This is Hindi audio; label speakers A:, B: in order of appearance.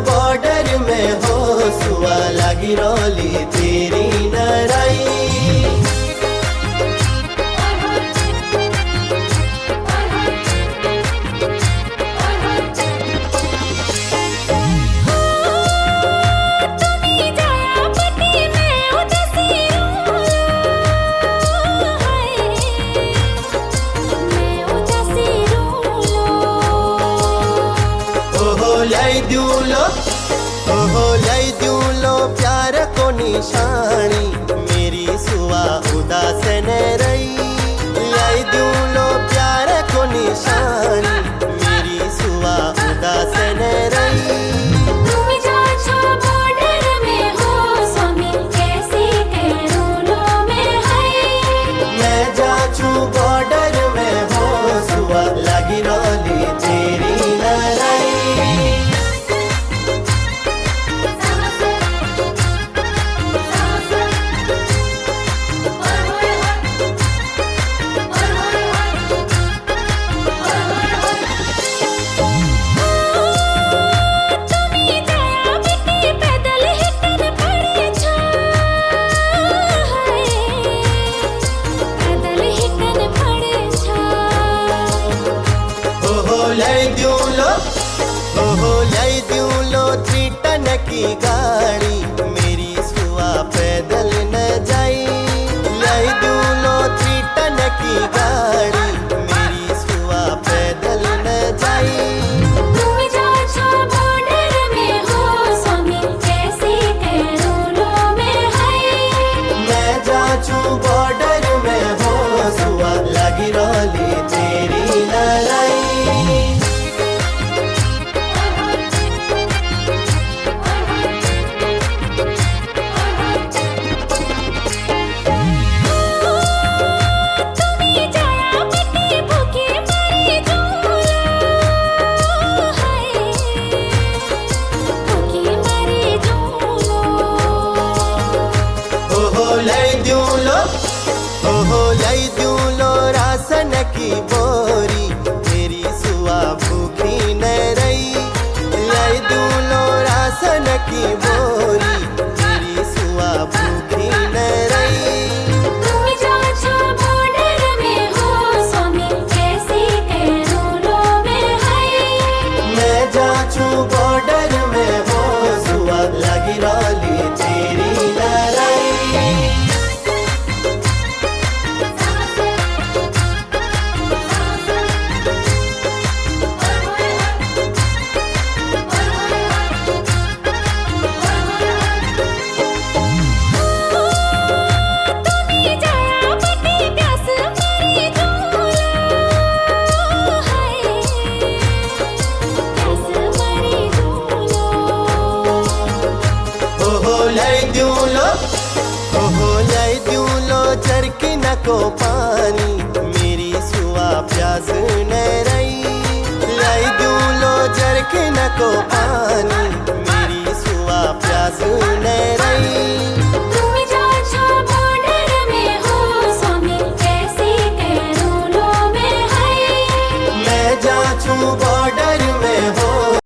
A: बॉर्डर में हो सुआ लागी रोली तेरी नराई। लाई दूलो प्यार को निशानी मेरी सुआ उदास न रही। लाई दूलो प्यार को निशानी मेरी सुआ उदास न रही। मैं जाचू बॉर्डर में हो सुआ लागी रोली तेरी नराई। लाई दूलो 3 टन की गाड़ी मेरी सुआ पैदल न जाई। लाई दूलो 3 टन की गाड़ी मेरी सुआ पैदल न जाई। मैं जाचू बॉर्डर में हो सुआ लागी रोली तेरी नराई। लाई दूलो राशन की बोरी मेरी सुआ भूखी न रही। लाई दूलो राशन की बोरी मेरी सुआ भूखी न रही। मैं जाचू बॉर्डर में हो सुआ लागी रोली तेरी नराई। लाई दूलो चरखी न को पानी मेरी सुआ प्यास न रही। लाई दूलो चरखी न को पानी